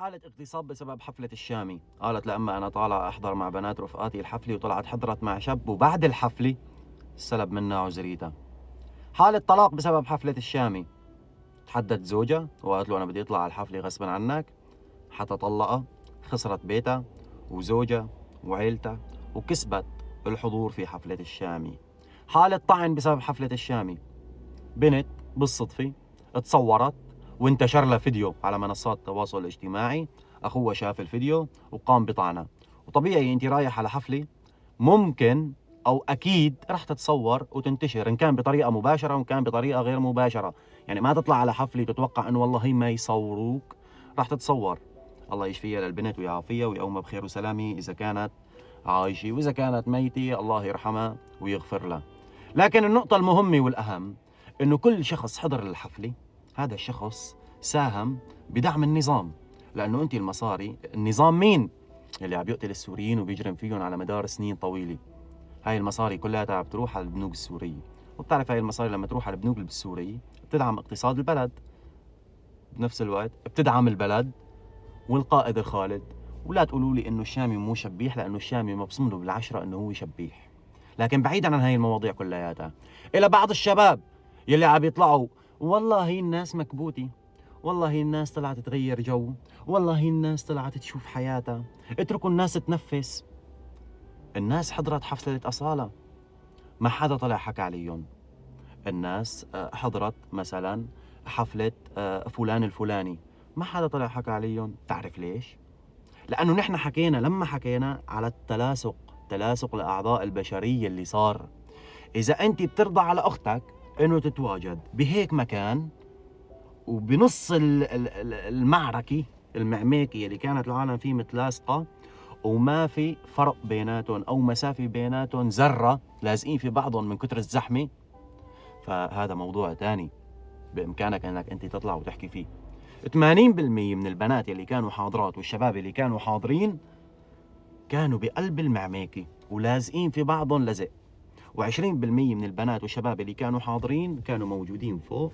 حالة اغتصاب بسبب حفلة الشامي. قالت لأما أنا طالعة أحضر مع بنات رفقاتي الحفلة، وطلعت حضرت مع شاب وبعد الحفلة سلب منها عذريتها. حالة طلاق بسبب حفلة الشامي. تحدت زوجها وقالت له أنا بدي أطلع على الحفلة غصبا عنك، حتى طلقها، خسرت بيتها وزوجها وعيلتها وكسبت الحضور في حفلة الشامي. حالة طعن بسبب حفلة الشامي. بنت بالصدفة تصورت وانتشر لها فيديو على منصات التواصل الاجتماعي، أخوها شاف الفيديو وقام بطعنها. وطبيعي أنت رايح على حفلة ممكن أو أكيد رح تتصور وتنتشر، إن كان بطريقة مباشرة وإن كان بطريقة غير مباشرة. يعني ما تطلع على حفلة تتوقع أنه والله ما يصوروك، رح تتصور. الله يشفيها للبنت ويعافيها ويقومها بخير وسلامة إذا كانت عايشة، وإذا كانت ميتة الله يرحمها ويغفر لها. لكن النقطة المهمة والأهم إنه كل شخص حضر الحفلة هذا الشخص ساهم بدعم النظام، لأنه أنت المصاري النظام مين؟ اللي عم يقتل السوريين وبيجرم فيهم على مدار سنين طويلة. هاي المصاري كلها بتروح على البنوك السورية، وبتعرف هاي المصاري لما تروح على البنوك السورية بتدعم اقتصاد البلد، بنفس الوقت بتدعم البلد والقائد الخالد. ولا تقولوا لي انه الشامي مو شبيح، لانه الشامي مبصم له بالعشرة انه هو شبيح. لكن بعيدا عن هاي المواضيع كلياتها، الى بعض الشباب يلي عم يطلعوا والله هي الناس مكبوتة، والله هي الناس طلعت تغير جو، والله هي الناس طلعت تشوف حياتها، اتركوا الناس تنفس. الناس حضرت حفلة أصالة ما حدا طلع حكى عليهم. الناس حضرت مثلا حفلة فلان الفلاني ما حدا طلع حكى عليهم. تعرف ليش؟ لأنه نحن حكينا لما حكينا على تلاسق الأعضاء البشرية اللي صار. إذا أنت بترضى على أختك إنه تتواجد بهيك مكان وبنص المعركة المعميكية اللي كانت العالم فيه متلاصقة وما في فرق بيناتهم أو مسافة بيناتهم ذرة، لازقين في بعضهم من كتر الزحمة، فهذا موضوع تاني بإمكانك أنك أنت تطلع وتحكي فيه. 80% من البنات اللي كانوا حاضرات والشباب اللي كانوا حاضرين كانوا بقلب المعميكي ولازقين في بعضهم لزق، و20% من البنات والشباب اللي كانوا حاضرين كانوا موجودين فوق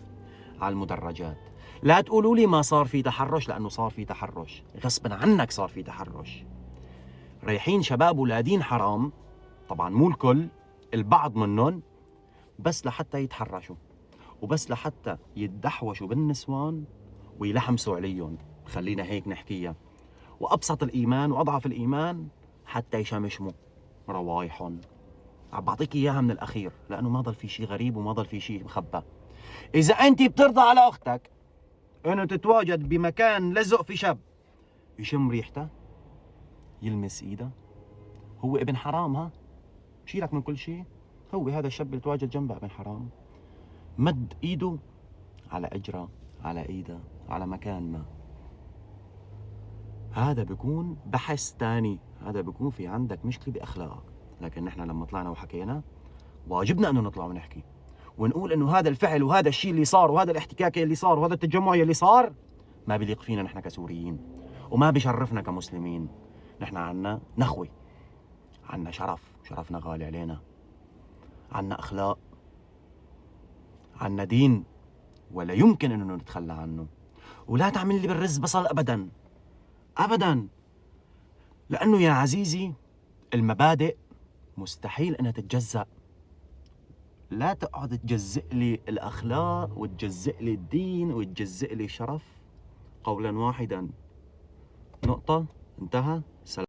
على المدرجات. لا تقولوا لي ما صار في تحرش، لأنه صار في تحرش غصبا عنك، صار في تحرش. رايحين شباب ولادين حرام، طبعا مو الكل، البعض منهم، بس لحتى يتحرشوا وبس لحتى يتدحوشوا بالنسوان ويلحمسوا عليهم، خلينا هيك نحكيها. وأبسط الإيمان وأضعف الإيمان حتى يشمشموا روايحهم. عم بعطيك إياها من الأخير لأنه ما ضل في شيء غريب وما ضل في شيء مخبى. إذا أنت بترضى على أختك إنه تتواجد بمكان لزق في شاب، يشم ريحته، يلمس إيده، هو ابن حرام. ها شيلك من كل شيء، هو هذا الشاب اللي تواجد جنبه ابن حرام. مد إيده على أجرة، على إيده، على مكان ما، هذا بيكون بحث تاني، هذا بيكون في عندك مشكلة بأخلاقك. لكن نحن لما طلعنا وحكينا واجبنا انه نطلع ونحكي ونقول انه هذا الفعل وهذا الشيء اللي صار وهذا الاحتكاك اللي صار وهذا التجمع اللي صار ما بيليق فينا نحن كسوريين وما بيشرفنا كمسلمين. نحن عنا نخوة، عنا شرف، شرفنا غالي علينا، عنا أخلاق، عنا دين ولا يمكن انه نتخلى عنه. ولا تعمل لي بالرز بصل ابدا ابدا، لانه يا عزيزي المبادئ مستحيل انها تتجزأ. لا تقعد تجزئ لي الاخلاق وتجزئ لي الدين وتجزئ لي الشرف. قولا واحدا، نقطة، انتهى.